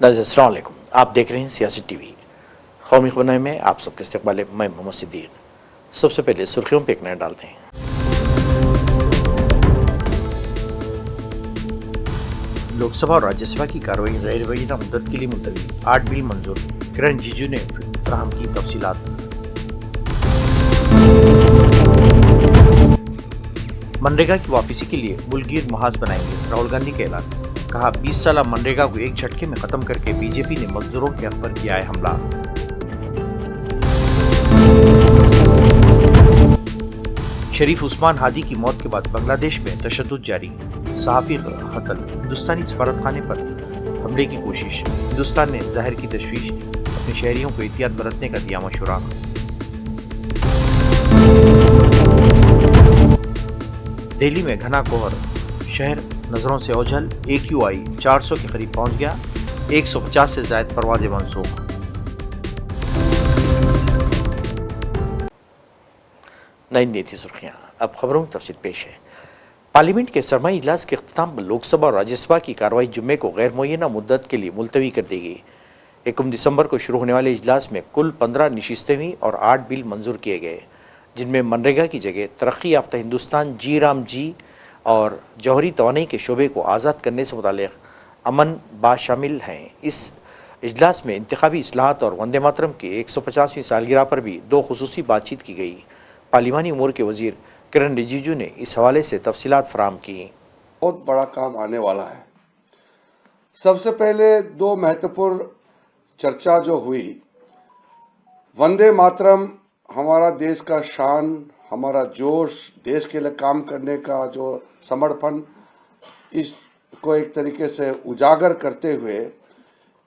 नाज़रीन अस्सलाम वालेकुम, आप देख रहे हैं सियासी टीवी। कौमी खबरनामे में आप सबके इस्तकबाल है। मैं मोहम्मद सिद्दीक। सबसे पहले सुर्खियों पर एक नज़र डालते हैं। लोकसभा और राज्यसभा की कार्रवाई गैर मुय्यना मुद्दत के लिए मुलतवी, 8 बिल मंजूर। किरण रिजिजू ने फराहम की तफसीलात। मनरेगा की वापसी के लिए मुल्कगीर महाज बनाएंगे, राहुल गांधी का ऐलान। कहा 20 साल मनरेगा को एक झटके में खत्म करके बीजेपी ने मजदूरों के हक पर किया है हमला। शरीफ उस्मान हादी की मौत के बाद बांग्लादेश में तशद्दुद जारी, सहाफी कत्ल, हिंदुस्तानी सफारतखाने पर हमले की कोशिश। हिंदुस्तान ने जाहिर की तशवीश, अपने शहरियों को एहतियात बरतने का दिया मशवरा। दिल्ली में घना कोहर, शहर नजरों से ओझल। AQI 400 के करीब पहुंच गया, 150 से ज्यादा परवाजें मनसूख। नई नीति सुर्खियां, अब खबरों की तफसील पेश है। पार्लियामेंट के सरमाई इजलास के अख्ताम पर लोकसभा और राज्यसभा की कार्रवाई जुम्मे को गैर मुय्यना मुद्दत के लिए मुलतवी कर दी गई। 1 दिसंबर को शुरू होने वाले इजलास में कुल 15 नशिस्तें हुई और 8 बिल मंजूर किए गए, जिनमें मनरेगा की जगह तरक्की याफ्ता हिंदुस्तान जी राम जी और जौहरी तवानाई के शोबे को आज़ाद करने से मुताल्लिक़ अमन बात शामिल हैं। इस इजलास में इंतखाबी इस्लाहात और वंदे मातरम की 150वीं सालगिरह पर भी 2 खुसूसी बातचीत की गई। पार्लिमानी उमूर के वज़ीर किरण रिजिजू ने इस हवाले से तफसीलात फराहम की। बहुत बड़ा काम आने वाला है। सबसे पहले 2 महत्वपूर्ण चर्चा जो हुई, वंदे मातरम हमारा देश का शान, हमारा जोश, देश के लिए काम करने का जो समर्पण, इसको एक तरीके से उजागर करते हुए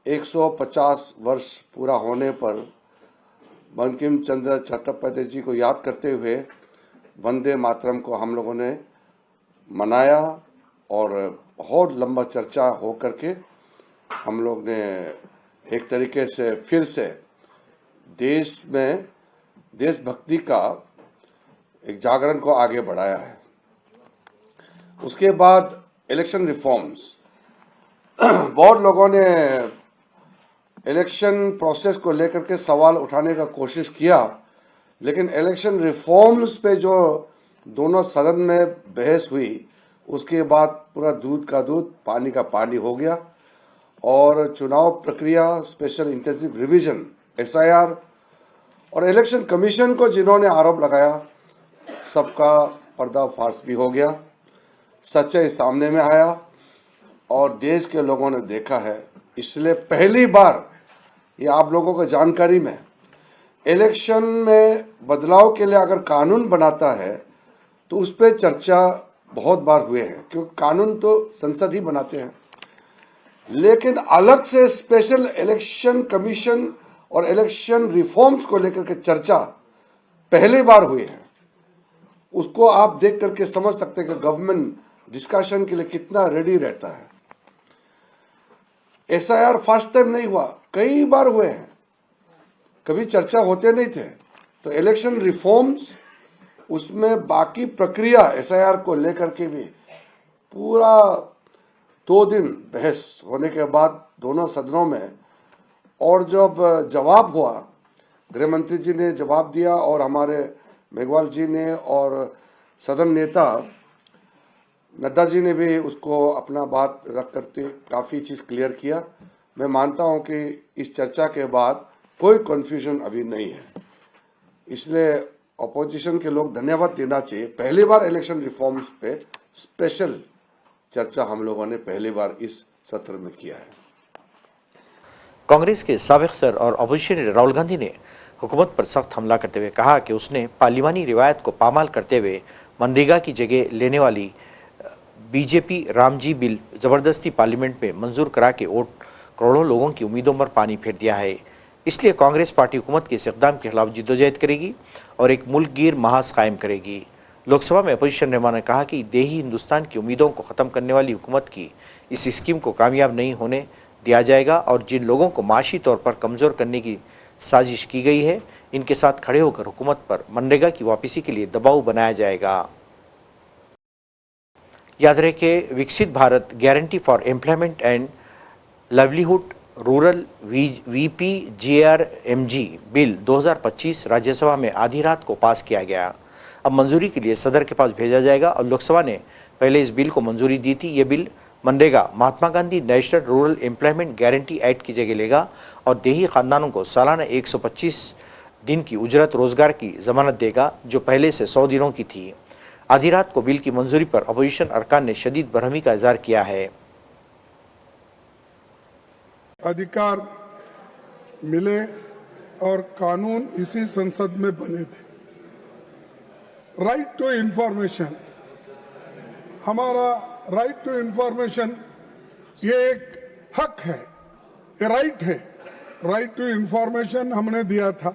150 वर्ष पूरा होने पर बंकिम चंद्र चट्टोपाध्याय जी को याद करते हुए वंदे मातरम को हम लोगों ने मनाया और बहुत लंबा चर्चा हो करके हम लोग ने एक तरीके से फिर से देश में देशभक्ति का एक जागरण को आगे बढ़ाया है। उसके बाद इलेक्शन रिफॉर्म्स, बहुत लोगों ने इलेक्शन प्रोसेस को लेकर के सवाल उठाने का कोशिश किया, लेकिन इलेक्शन रिफॉर्म्स पे जो दोनों सदन में बहस हुई, उसके बाद पूरा दूध का दूध पानी का पानी हो गया और चुनाव प्रक्रिया, स्पेशल इंटेंसिव रिवीजन SIR और इलेक्शन कमीशन को जिन्होंने आरोप लगाया, सबका पर्दाफाश भी हो गया, सच्चाई सामने में आया और देश के लोगों ने देखा है। इसलिए पहली बार ये आप लोगों को जानकारी में, इलेक्शन में बदलाव के लिए अगर कानून बनाता है तो उस पर चर्चा बहुत बार हुए हैं, क्योंकि कानून तो संसद ही बनाते हैं, लेकिन अलग से स्पेशल इलेक्शन कमीशन और इलेक्शन रिफॉर्म्स को लेकर के चर्चा पहली बार हुई है। उसको आप देख करके समझ सकते हैं कि गवर्नमेंट डिस्कशन के लिए कितना रेडी रहता है। SIR फर्स्ट टाइम नहीं हुआ, कई बार हुए हैं, कभी चर्चा होते नहीं थे। तो इलेक्शन रिफॉर्म्स, उसमें बाकी प्रक्रिया SIR को लेकर के भी पूरा 2 दिन बहस होने के बाद दोनों सदनों में, और जब जवाब हुआ, गृह मंत्री जी ने जवाब दिया और हमारे मेघवाल जी ने और सदन नेता नड्डा जी ने भी उसको अपना बात रख करके काफ़ी चीज़ क्लियर किया। मैं मानता हूं कि इस चर्चा के बाद कोई कन्फ्यूजन अभी नहीं है, इसलिए अपोजिशन के लोग धन्यवाद देना चाहिए। पहली बार इलेक्शन रिफॉर्म्स पे स्पेशल चर्चा हम लोगों ने पहली बार इस सत्र में किया है। कांग्रेस के साबिक सदर और अपोजिशन राहुल गांधी ने हुकूमत पर सख्त हमला करते हुए कहा कि उसने पार्लिमानी रिवायत को पामाल करते हुए मनरेगा की जगह लेने वाली बीजेपी रामजी बिल ज़बरदस्ती पार्लियामेंट में मंजूर करा के करोड़ों लोगों की उम्मीदों पर पानी फेर दिया है। इसलिए कांग्रेस पार्टी हुकूमत के इस इक़दाम के खिलाफ जिद्दोजहद करेगी और एक मुल्क गिर महाज कायम करेगी। लोकसभा में अपोजिशन रहनुमा ने कहा कि देही हिंदुस्तान की उम्मीदों को ख़त्म करने वाली हुकूमत की इस स्कीम को कामयाब नहीं होने दिया जाएगा और जिन लोगों को माशी तौर पर कमज़ोर करने की साजिश की गई है, इनके साथ खड़े होकर हुकूमत पर मनरेगा की वापसी के लिए दबाव बनाया जाएगा। याद रहे कि विकसित Bharat guarantee for employment and livelihood rural VPGRMG bill 2025 Rajya Sabha में आधी रात को पास किया गया। अब मंजूरी के लिए सदन के पास भेजा जाएगा और लोकसभा ने पहले इस बिल को मंजूरी दी थी। ये bill MNREGA Mahatma Gandhi national rural employment guarantee act की जगह लेगा और देही खानदानों को सालाना 125 दिन की उजरत रोजगार की जमानत देगा, जो पहले से 100 दिनों की थी। आधी रात को बिल की मंजूरी पर अपोजिशन अरकान ने शदीद बरहमी का इजहार किया है। अधिकार मिले और कानून इसी संसद में बने थे। राइट टू इंफॉर्मेशन, हमारा राइट टू इंफॉर्मेशन ये एक हक है, ये राइट है। राइट टू इंफॉर्मेशन हमने दिया था,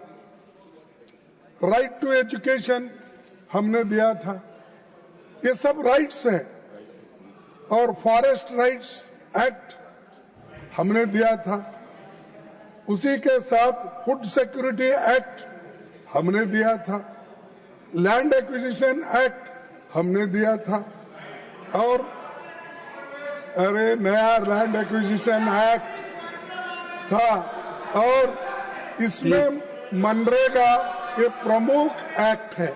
राइट टू एजुकेशन हमने दिया था, ये सब राइट्स है। और फॉरेस्ट राइट्स एक्ट हमने दिया था, उसी के साथ फूड सिक्योरिटी एक्ट हमने दिया था, लैंड एक्विजिशन एक्ट हमने दिया था, और अरे नया लैंड एक्विजिशन एक्ट था, और इसमें मनरेगा ये प्रमुख एक्ट है।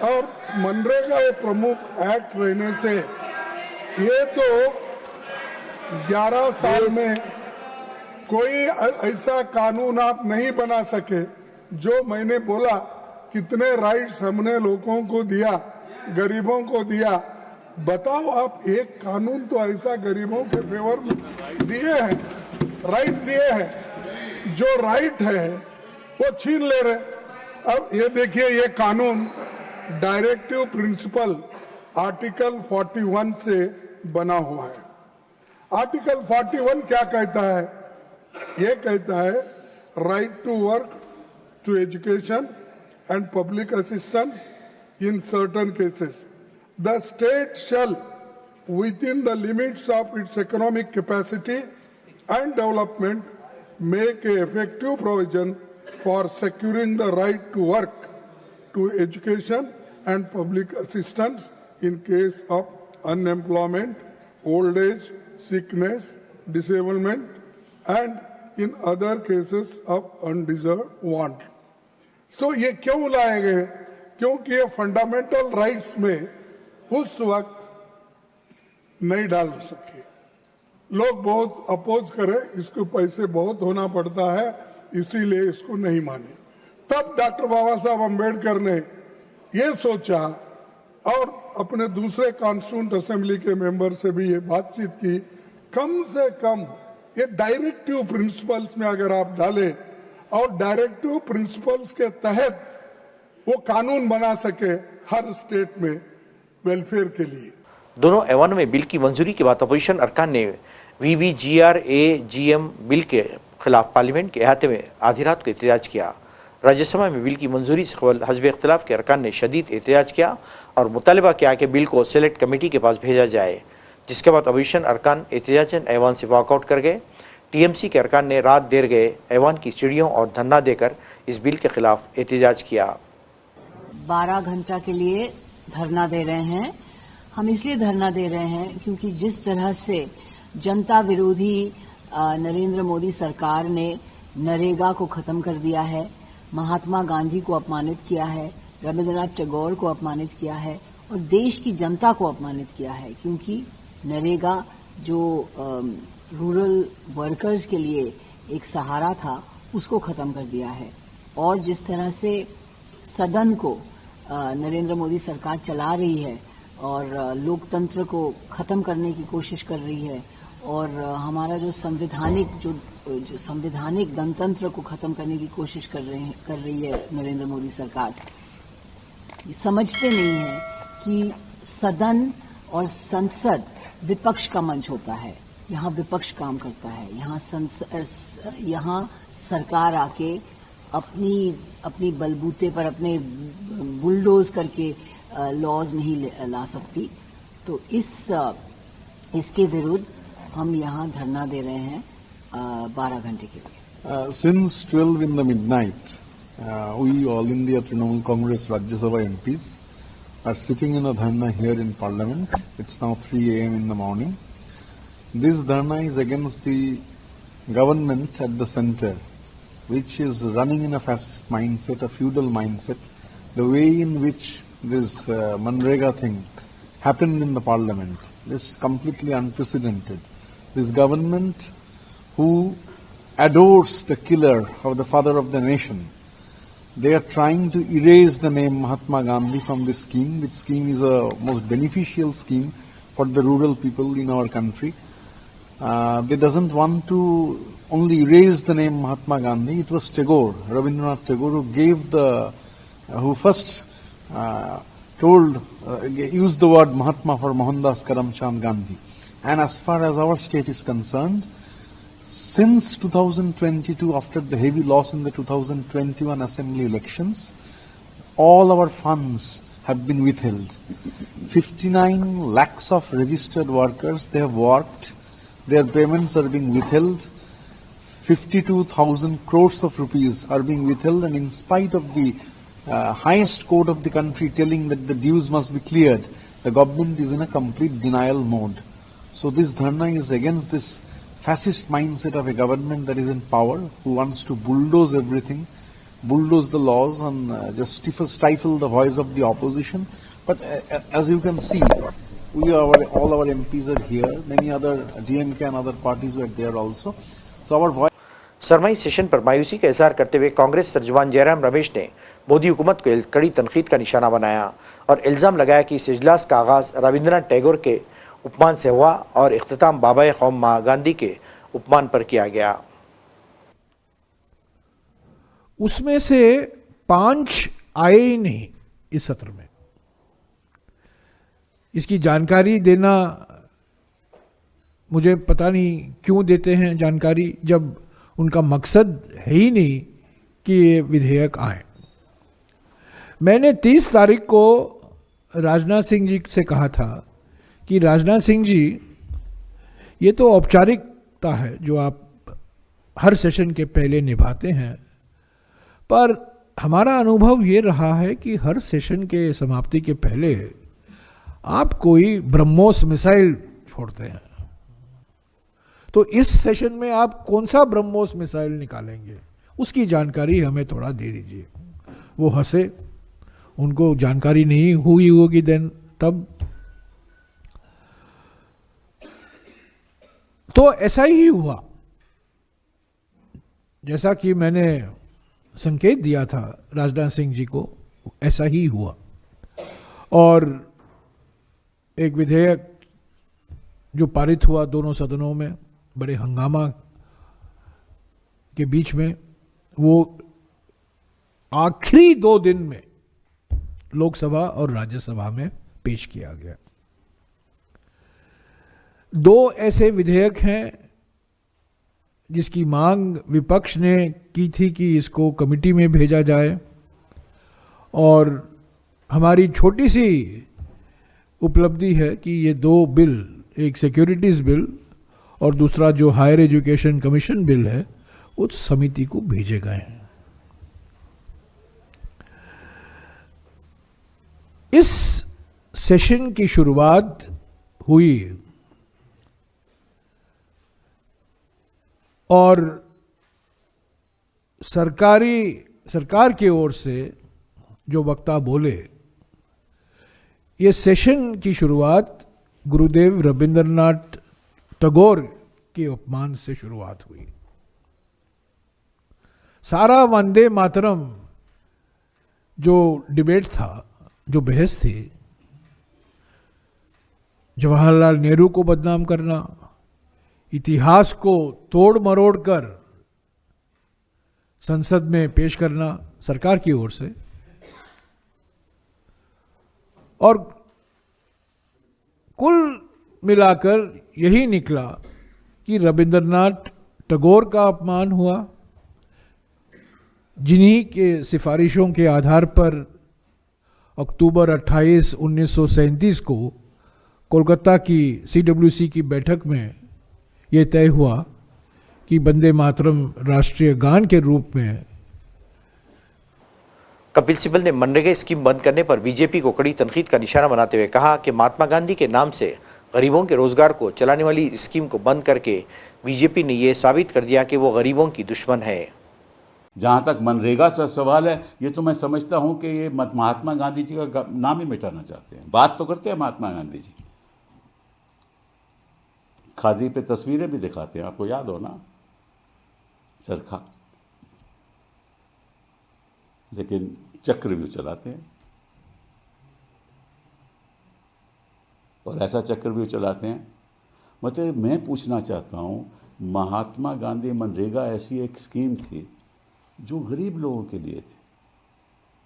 और मनरेगा ये प्रमुख एक्ट रहने से ये तो 11 साल में कोई ऐसा कानून आप नहीं बना सके। जो मैंने बोला कितने राइट्स हमने लोगों को दिया, गरीबों को दिया, बताओ आप एक कानून तो ऐसा गरीबों के फेवर में दिए हैं, राइट दिए हैं। जो राइट है वो छीन ले रहे। अब ये देखिए, ये कानून डायरेक्टिव प्रिंसिपल आर्टिकल 41 से बना हुआ है। आर्टिकल 41 क्या कहता है? ये कहता है right to work, to education and public assistance in certain cases the state shall within the limits of its economic capacity and development make a effective provision for securing the right to work, to education and public assistance in case of unemployment, old age, sickness, disablement and in other cases of undeserved want. So ये क्यों लाए गए? क्योंकि ये fundamental rights में उस वक्त नहीं डाल सके। लोग बहुत अपोज करे, इसको पैसे बहुत होना पड़ता है, इसीलिए इसको नहीं माने। तब डॉक्टर बाबा साहब अम्बेडकर ने ये सोचा और अपने दूसरे कॉन्स्टिट्यूंट असेंबली के मेंबर से भी ये बातचीत की, कम से कम ये डायरेक्टिव प्रिंसिपल्स में अगर आप डालें और डायरेक्टिव प्रिंसिपल्स के तहत वो कानून बना सके हर स्टेट में वेलफेयर के लिए। दोनों ऐवानों में बिल की मंजूरी के बाद अपोजिशन अरकान ने VBGRAGM बिल के खिलाफ पार्लियामेंट के अहाते में आधी रात को एहतजाज किया। राज्यसभा में बिल की मंजूरी से कबल हज़ब इख्तिलाफ के अरकान ने शदीद एहतजाज किया और मुतालबा किया कि बिल को सेलेक्ट कमेटी के पास भेजा जाए, जिसके बाद अपोजिशन अरकान एहतजाजन ऐवान से वॉकआउट कर गए। TMC के अरकान ने रात देर गए ऐवान की सीढ़ियों और धरना देकर इस बिल के खिलाफ एहतजाज किया। 12 घंटा के लिए धरना दे रहे हैं। हम इसलिए धरना दे रहे हैं क्योंकि जिस तरह से जनता विरोधी नरेंद्र मोदी सरकार ने नरेगा को खत्म कर दिया है, महात्मा गांधी को अपमानित किया है, रविंद्रनाथ टैगोर को अपमानित किया है और देश की जनता को अपमानित किया है, क्योंकि नरेगा जो रूरल वर्कर्स के लिए एक सहारा था उसको खत्म कर दिया है। और जिस तरह से सदन को नरेंद्र मोदी सरकार चला रही है और लोकतंत्र को खत्म करने की कोशिश कर रही है और हमारा जो संवैधानिक गणतंत्र को खत्म करने की कोशिश कर रही है नरेंद्र मोदी सरकार, समझते नहीं है कि सदन और संसद विपक्ष का मंच होता है। यहाँ विपक्ष काम करता है, यहाँ सरकार आके अपनी बलबूते पर अपने बुलडोज करके लॉज नहीं ला सकती। तो इसके विरुद्ध हम यहाँ धरना दे रहे हैं 12 घंटे के लिए। Since 12 in the midnight, we all India Trinamool Congress Rajya Sabha MPs are sitting in a dharna here in Parliament. It's now 3 a.m. in the morning. This dharna is against the government at the center, which is running in a fascist mindset, a feudal mindset, the way in which this Manrega thing happened in the parliament, this is completely unprecedented. This government who adores the killer of the father of the nation, they are trying to erase the name Mahatma Gandhi from this scheme, which scheme is a most beneficial scheme for the rural people in our country. They doesn't want to only erase the name Mahatma Gandhi. It was Tagore, Rabindranath Tagore, who gave who first used the word Mahatma for Mohandas Karamchand Gandhi. And as far as our state is concerned, since 2022, after the heavy loss in the 2021 assembly elections, all our funds have been withheld. 59 lakhs of registered workers, they have worked, their payments are being withheld. 52,000 crores of rupees are being withheld, and in spite of the highest court of the country telling that the dues must be cleared, the government is in a complete denial mode. So this dharna is against this fascist mindset of a government that is in power, who wants to bulldoze everything, bulldoze the laws, and just stifle the voice of the opposition. But as you can see, all our MPs are here. Many other DMK and other parties were there also. So our voice. सरमाई session पर मायूसी का इजहार करते हुए कांग्रेस तर्जुमान जयराम रमेश ने मोदी हुकूमत को कड़ी तनकीद का निशाना बनाया और इल्ज़ाम लगाया कि इस इजलास का आगाज़ रविंद्रनाथ टैगोर के उपमान से हुआ और इख्तिताम बाबा कौम महात्मा गांधी के उपमान पर किया गया। उसमें से 5 आए ही नहीं इस सत्र में। इसकी जानकारी देना, मुझे पता नहीं क्यों देते हैं जानकारी, जब उनका मकसद है ही नहीं कि ये विधेयक आए। मैंने 30 तारीख को राजनाथ सिंह जी से कहा था कि राजनाथ सिंह जी, ये तो औपचारिकता है जो आप हर सेशन के पहले निभाते हैं, पर हमारा अनुभव ये रहा है कि हर सेशन के समाप्ति के पहले आप कोई ब्रह्मोस मिसाइल छोड़ते हैं। तो इस सेशन में आप कौन सा ब्रह्मोस मिसाइल निकालेंगे, उसकी जानकारी हमें थोड़ा दे दीजिए। वो हंसे, उनको जानकारी नहीं हुई होगी तब। तो ऐसा ही हुआ जैसा कि मैंने संकेत दिया था राजनाथ सिंह जी को, ऐसा ही हुआ। और एक विधेयक जो पारित हुआ दोनों सदनों में बड़े हंगामा के बीच में, वो आखिरी 2 दिन में लोकसभा और राज्यसभा में पेश किया गया। 2 ऐसे विधेयक हैं जिसकी मांग विपक्ष ने की थी कि इसको कमेटी में भेजा जाए, और हमारी छोटी सी उपलब्धि है कि ये 2 बिल, एक सिक्योरिटीज बिल और दूसरा जो हायर एजुकेशन कमीशन बिल है, उस समिति को भेजे गए हैं। इस सेशन की शुरुआत हुई और सरकार की ओर से जो वक्ता बोले, ये सेशन की शुरुआत गुरुदेव रविंद्रनाथ टैगोर के उपमान से शुरुआत हुई। सारा वंदे मातरम जो डिबेट था, जो बहस थी, जवाहरलाल नेहरू को बदनाम करना, इतिहास को तोड़ मरोड़ कर संसद में पेश करना सरकार की ओर से, और कुल मिलाकर यही निकला कि रविंद्रनाथ टैगोर का अपमान हुआ, जिन्हीं के सिफारिशों के आधार पर अक्टूबर 28, 1937 को कोलकाता की CWC की बैठक में ये तय हुआ कि वंदे मातरम राष्ट्रीय गान के रूप में। कपिल सिब्बल ने मनरेगा स्कीम बंद करने पर बीजेपी को कड़ी तनकीद का निशाना बनाते हुए कहा कि महात्मा गांधी के नाम से गरीबों के रोजगार को चलाने वाली स्कीम को बंद करके बीजेपी ने ये साबित कर दिया कि वो गरीबों की दुश्मन है। जहां तक मनरेगा से सवाल है, ये तो मैं समझता हूं कि ये महात्मा गांधी जी का नाम ही मिटाना चाहते हैं। बात तो करते हैं महात्मा गांधी जी, खादी पे तस्वीरें भी दिखाते हैं, आपको याद हो ना, चरखा, लेकिन चक्रव्यूह चलाते हैं। और ऐसा चक्रव्यूह चलाते हैं, मतलब मैं पूछना चाहता हूं, महात्मा गांधी मनरेगा ऐसी एक स्कीम थी जो गरीब लोगों के लिए थी।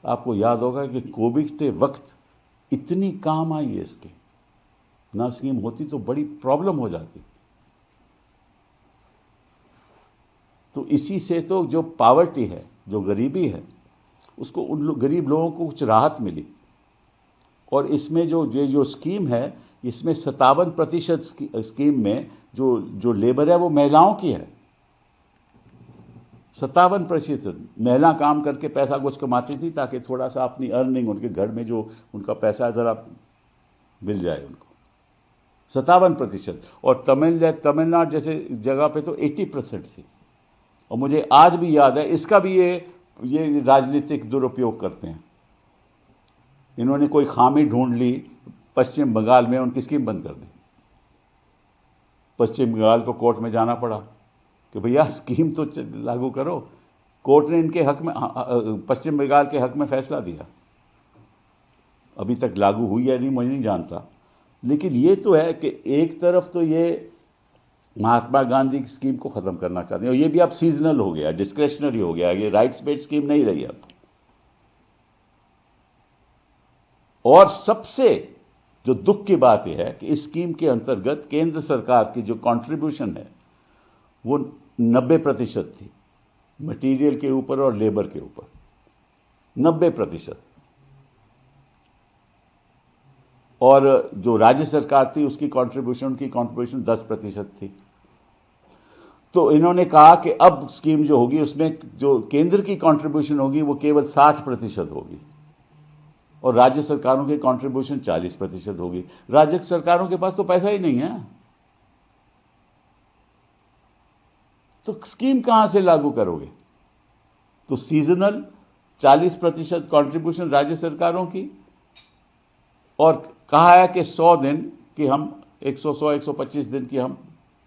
आपको याद होगा कि कोविड के वक्त इतनी काम आई है इसकी, ना स्कीम होती तो बड़ी प्रॉब्लम हो जाती। तो इसी से तो जो पावर्टी है, जो गरीबी है, उसको गरीब लोगों को कुछ राहत मिली। और इसमें जो स्कीम है, इसमें 57% स्कीम में जो लेबर है वो महिलाओं की है। 57% महिला काम करके पैसा कुछ कमाती थी ताकि थोड़ा सा अपनी अर्निंग, उनके घर में जो उनका पैसा ज़रा मिल जाए उनको। 57%। और तमिलनाडु जैसे जगह पे तो 80% थी। और मुझे आज भी याद है, इसका भी ये राजनीतिक दुरुपयोग करते हैं। इन्होंने कोई खामी ढूंढ ली पश्चिम बंगाल में, उनकी स्कीम बंद कर दी। पश्चिम बंगाल को कोर्ट में जाना पड़ा कि भैया स्कीम तो लागू करो। कोर्ट ने इनके हक में, पश्चिम बंगाल के हक में फैसला दिया। अभी तक लागू हुई है नहीं, मुझे नहीं जानता, लेकिन ये तो है कि एक तरफ तो ये महात्मा गांधी की स्कीम को ख़त्म करना चाहते हैं, और ये भी अब सीजनल हो गया, डिस्क्रेशनरी हो गया, ये राइट्स बेस्ड स्कीम नहीं रही अब। और सबसे जो दुख की बात यह है कि इस स्कीम के अंतर्गत केंद्र सरकार की जो कंट्रीब्यूशन है वो 90% थी, मटेरियल के ऊपर और लेबर के ऊपर 90%। और जो राज्य सरकार थी उसकी कंट्रीब्यूशन 10% थी। तो इन्होंने कहा कि अब स्कीम जो होगी उसमें जो केंद्र की कंट्रीब्यूशन होगी वो केवल 60% होगी और राज्य सरकारों की कंट्रीब्यूशन 40% होगी। राज्य सरकारों के पास तो पैसा ही नहीं है, तो स्कीम कहां से लागू करोगे? तो सीजनल 40% कंट्रीब्यूशन राज्य सरकारों की, और कहा है कि 100 दिन की हम 125 दिन की हम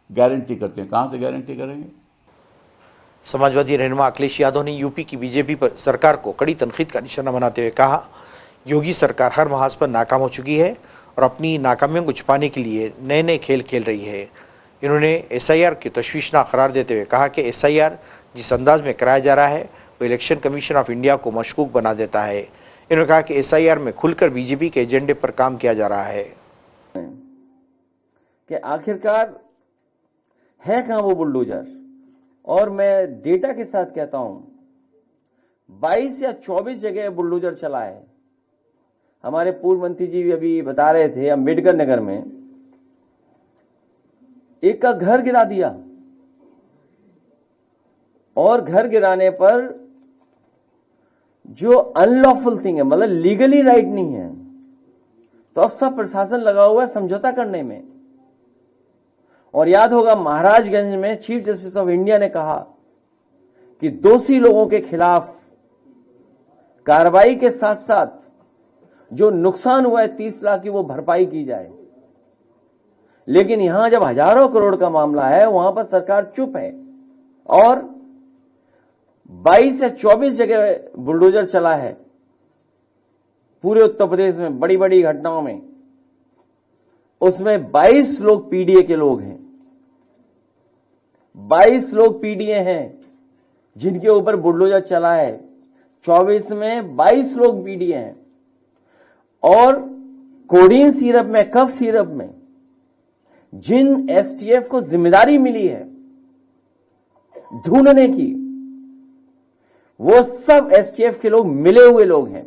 गारंटी करते हैं। कहां से गारंटी करेंगे? समाजवादी रहनुमा अखिलेश यादव ने यूपी की बीजेपी पर सरकार को कड़ी तनकीद का निशाना बनाते हुए कहा, योगी सरकार हर महाज पर नाकाम हो चुकी है और अपनी नाकामियों को छुपाने के लिए नए नए खेल खेल रही है। इन्होंने SIR की तशवीशनाक करार देते हुए कहा कि SIR जिस अंदाज में कराया जा रहा है वो इलेक्शन कमीशन ऑफ इंडिया को मशकूक बना देता है। इन्होंने कहा कि SIR में खुलकर बीजेपी के एजेंडे पर काम किया जा रहा है कि आखिरकार है कहां वो बुलडोजर। और मैं डेटा के साथ कहता हूं 22 या 24 जगह बुलडोजर चला है। हमारे पूर्व मंत्री जी भी अभी बता रहे थे, अम्बेडकर नगर में एक का घर गिरा दिया, और घर गिराने पर जो अनलॉफुल थिंग है, मतलब लीगली राइट नहीं है, तो अब सब प्रशासन लगा हुआ है समझौता करने में। और याद होगा महाराजगंज में चीफ जस्टिस ऑफ इंडिया ने कहा कि दोषी लोगों के खिलाफ कार्रवाई के साथ साथ जो नुकसान हुआ है 30 लाख की वो भरपाई की जाए। लेकिन यहां जब हजारों करोड़ का मामला है वहां पर सरकार चुप है, और 22 या 24 जगह बुलडोजर चला है पूरे उत्तर प्रदेश में बड़ी बड़ी घटनाओं में। उसमें 22 लोग पीडीए के लोग हैं, 22 लोग पीडीए हैं जिनके ऊपर बुलडोजर चला है। 24 में 22 लोग पीडीए हैं। और कोडीन सिरप में, कफ सिरप में जिन एसटीएफ को जिम्मेदारी मिली है ढूंढने की, वो सब एसटीएफ के लोग मिले हुए लोग हैं।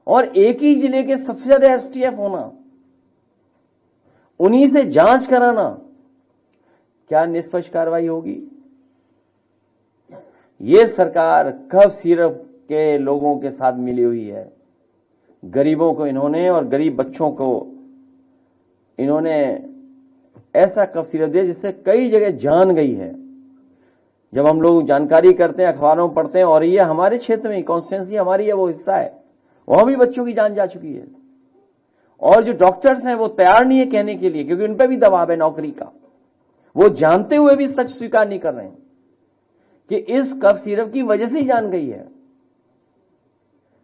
और एक ही जिले के सबसे ज्यादा एसटीएफ होना, उन्हीं से जांच कराना, क्या निष्पक्ष कार्रवाई होगी? ये सरकार कफ सिरप के लोगों के साथ मिली हुई है। गरीबों को इन्होंने और गरीब बच्चों को इन्होंने ऐसा कफ सिरप दिया जिससे कई जगह जान गई है। जब हम लोग जानकारी करते हैं, अखबारों में पढ़ते हैं, और ये हमारे क्षेत्र में कॉन्स्टिट्यूंसी हमारी है, वो हिस्सा है, वहां भी बच्चों की जान जा चुकी है। और जो डॉक्टर्स हैं वो तैयार नहीं है कहने के लिए, क्योंकि उन पर भी दबाव है नौकरी का। वो जानते हुए भी सच स्वीकार नहीं कर रहे हैं कि इस कफ सिरप की वजह से ही जान गई है।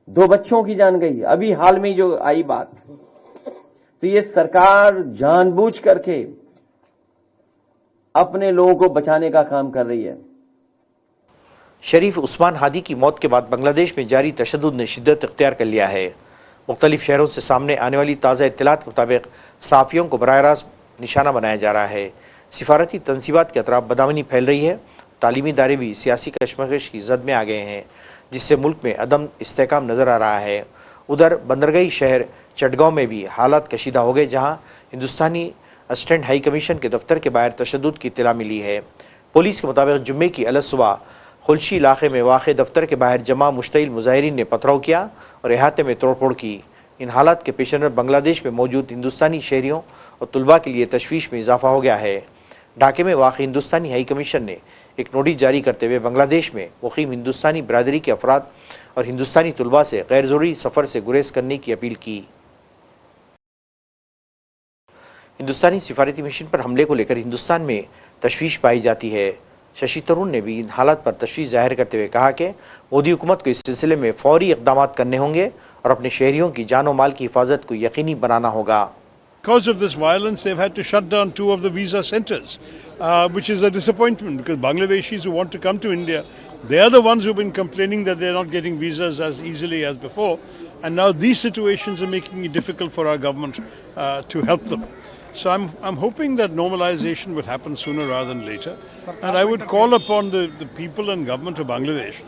2 बच्चों की जान गई है अभी हाल में जो आई बात। तो ये सरकार जानबूझ करके अपने लोगों को बचाने का काम कर रही है। शरीफ उस्मान हादी की मौत के बाद बांग्लादेश में जारी तशद्दुद ने शिद्दत इख्तियार कर लिया है। मुख्तलिफ शहरों से सामने आने वाली ताज़ा इत्तलात के मुताबिक सहाफ़ियों को बराह रास्त निशाना बनाया जा रहा है। सिफारती तनसीबात के अतराफ बदअमनी फैल रही है। तालीमी इदारे भी सियासी कशमकश की जद में आ गए हैं, जिससे मुल्क में अदम इस्तेहकाम नज़र आ रहा है। उधर बंदरगाही शहर चटगांव में भी हालात कशीदा हो गए, जहाँ हिंदुस्तानी असिस्टेंट हाई कमीशन के दफ्तर के बाहर तशद्दुद की इत्तला मिली है। पुलिस के मुताबिक जुम्मे की अलग सुबह खुलशी इलाके में वाक़ दफ्तर के बाहर जमा मुश्तइल मुजाहिरीन ने पथराव किया और अहाते में तोड़फोड़ की। इन हालात के पेश नज़र बांग्लादेश में मौजूद हिंदुस्तानी शहरियों और तलबा के लिए तशवीश में इजाफा हो गया है। ढाके में वाक़ हिंदुस्तानी हाई कमीशन ने एक नोटिस जारी करते हुए बांग्लादेश में मुक़ीम हिंदुस्तानी बरादरी के अफराद और हिंदुस्तानी तलबा से गैर ज़रूरी सफ़र से गुरेज करने की अपील की। हिंदुस्तानी सिफारती मिशन पर हमले को लेकर हिंदुस्तान में तशवीश पाई जाती है। शशि तरूर ने भी इन हालात पर तशवीश जाहिर करते हुए कहा कि मोदी हुकूमत को इस सिलसिले में फ़ौरी इक़दाम करने होंगे और अपने शहरियों की जान और माल की हिफाजत को यकीनी बनाना होगा। Because of this violence, they've had to shut down 2 of the visa centers, which is a disappointment because Bangladeshis who want to come to India, they are the ones who've been complaining that they're not getting visas as easily as before, and now these situations are making it difficult for our government to help them. So I'm hoping that normalization will happen sooner rather than later, and I would call upon the people and government of Bangladesh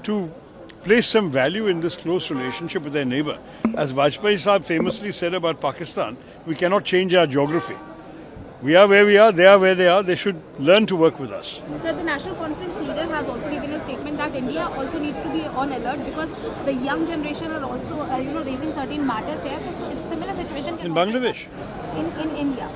to place some value in this close relationship with their neighbor. As Vajpayee Sahib famously said about Pakistan, we cannot change our geography. We are where we are, they are where they are, they should learn to work with us. Sir, the National Conference leader has also given a statement that India also needs to be on alert because the young generation are also, raising certain matters here. So similar situation can In Bangladesh? In India.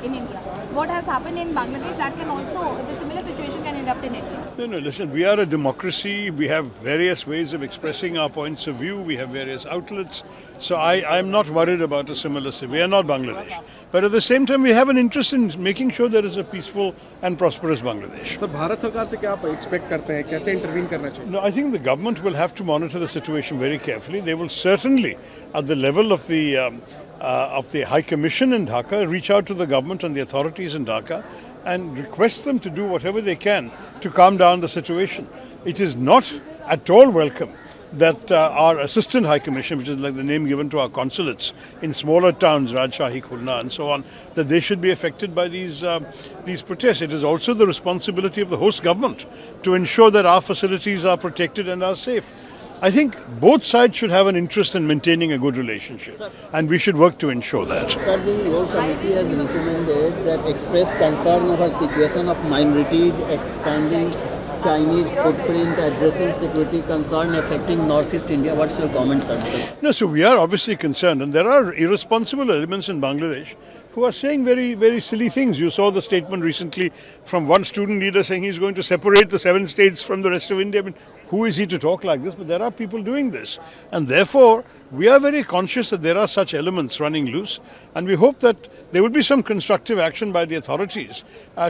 What has happened in Bangladesh, that can also, the similar situation can erupt in India. No, listen, we are a democracy, we have various ways of expressing our points of view, we have various outlets, so I'm not worried about a similar situation. We are not Bangladesh. But at the same time, we have an interest in making sure there is a peaceful and prosperous Bangladesh. Sir, Bharat सरकार से क्या आप expect करते हैं, कैसे intervene करना चाहिए? No, I think the government will have to monitor the situation very carefully. They will certainly, at the level of the High Commission in Dhaka, reach out to the government and the authorities in Dhaka and request them to do whatever they can to calm down the situation. It is not at all welcome that our Assistant High Commission, which is like the name given to our consulates in smaller towns, Rajshahi, Khulna and so on, that they should be affected by these protests. It is also the responsibility of the host government to ensure that our facilities are protected and are safe. I think both sides should have an interest in maintaining a good relationship, and we should work to ensure that. Sir, your committee has recommended that express concern over situation of minorities, expanding Chinese footprint, addressing security concern affecting Northeast India. What's your comments on that? No, so we are obviously concerned, and there are irresponsible elements in Bangladesh who are saying very, very silly things. You saw the statement recently from one student leader saying he's going to separate the 7 states from the rest of India. I mean, who is he to talk like this? But there are people doing this. And therefore, we are very conscious that there are such elements running loose. And we hope that there will be some constructive action by the authorities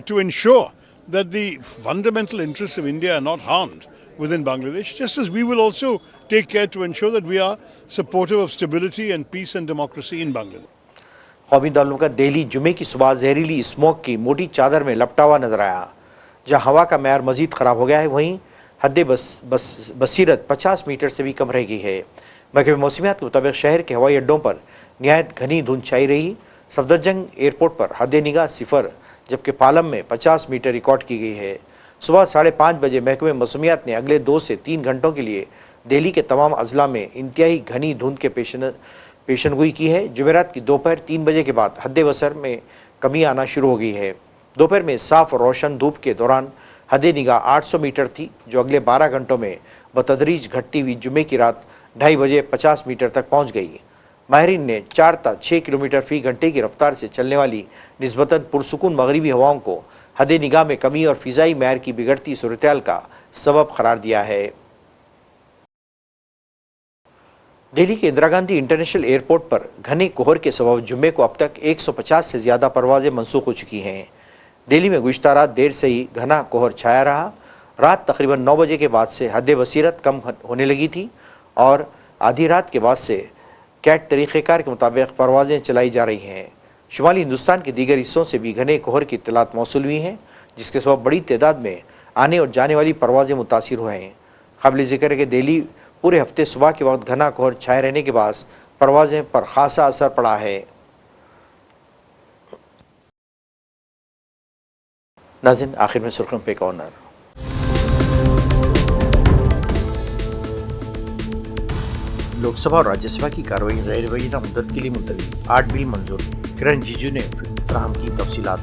to ensure that the fundamental interests of India are not harmed within Bangladesh, just as we will also take care to ensure that we are supportive of stability and peace and democracy in Bangladesh. कौमी दारुल का दिल्ली जुमे की सुबह जहरीली smoke की मोटी चादर में लपटा हुआ नजर आया, जहां हवा का मैार मजीद ख़राब हो गया है। वहीं हद बसीरत 50 मीटर से भी कम रह गई है। महकमे मौसमियात के मुताबिक शहर के हवाई अड्डों पर निहायत घनी धुंध छाई रही। सफदरजंग एयरपोर्ट पर हद निगाह 0, जबकि पालम में 50 मीटर रिकॉर्ड की गई है। सुबह 5:30 बजे महकमे मौसमियात ने अगले 2 से 3 घंटों के लिए दिल्ली के तमाम अजला में इंतहाई घनी धुंध के पेशनगोई की है। जुमेरात की दोपहर 3 बजे के बाद हद बसर में कमी आना शुरू हो गई है। दोपहर में साफ और रोशन धूप के दौरान हद निगाह 800 मीटर थी, जो अगले 12 घंटों में बतदरीज घटती हुई जुमे की रात 2:30 बजे 50 मीटर तक पहुंच गई। माहिरीन ने 4 ता 6 किलोमीटर फी घंटे की रफ्तार से चलने वाली निस्बतन पुरसुकून मगरिबी हवाओं को हद निगाह में कमी और फ़िज़ाई मैर की बिगड़ती सूरत-ए-हाल का सबब करार दिया है। दिल्ली के इंदिरा गांधी इंटरनेशनल एयरपोर्ट पर घने कोहर के सबब जुम्मे को अब तक 150 से ज़्यादा परवाज़ें मनसूख हो चुकी हैं। दिल्ली में गुज़िश्ता रात देर से ही घना कोहर छाया रहा। रात तकरीबन 9 बजे के बाद से हद बसीरत कम होने लगी थी और आधी रात के बाद से कैट तरीक़ेकार के मुताबिक परवाज़ें चलाई जा रही हैं। शुमाली हिंदुस्तान के दीगर हिस्सों से भी घने कोहर की इत्तलात मौसूल हुई हैं, जिसके सबब बड़ी तादाद में आने और जाने वाली परवाज़ें मुतासिर हुए हैं। काबिल ज़िक्र है कि दिल्ली पूरे हफ्ते सुबह के वक्त घना कोहर छाए रहने के बाद परवाज़ें पर खासा असर पड़ा है। नाज़रीन, आखिर में सुर्खियों पे एक और नज़र। लोकसभा और राज्यसभा की कार्रवाई गैर मुबैना मुद्दत के लिए मुलतवी, 8 बिल मंजूर। किरण रिजिजू ने फराहम की तफसीलात।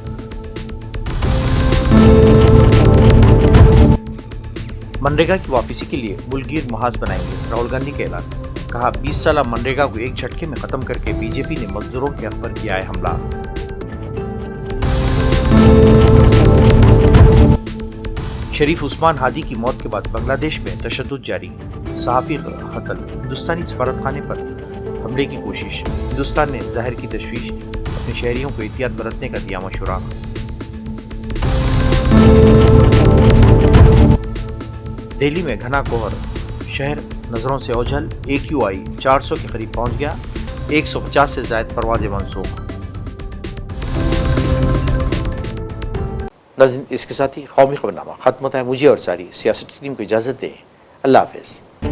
मनरेगा की वापसी के लिए मुल्कगीर महाज बनाएंगे, राहुल गांधी का ऐलान। कहा 20 साल मनरेगा को एक झटके में खत्म करके बीजेपी ने मजदूरों के हक पर किया है हमला। शरीफ उस्मान हादी की मौत के बाद बांग्लादेश में तशद्दुद जारी, सहाफ़ी कत्ल, हिंदुस्तानी सफारतखाने पर हमले की कोशिश। हिंदुस्तान ने ज़ाहिर की तशवीश, अपने शहरियों को एहतियात बरतने का दिया मशवरा। दिल्ली में घना कोहर, शहर नज़रों से ओझल। AQI 400 के करीब पहुंच गया, 150 से ज़ायद परवाज़ें मनसूख। नाज़रीन, इसके साथ ही कौमी खबरनामा खत्म होता है। मुझे और सारी सियासती टीम को इजाज़त दें। अल्लाह हाफ़िज़।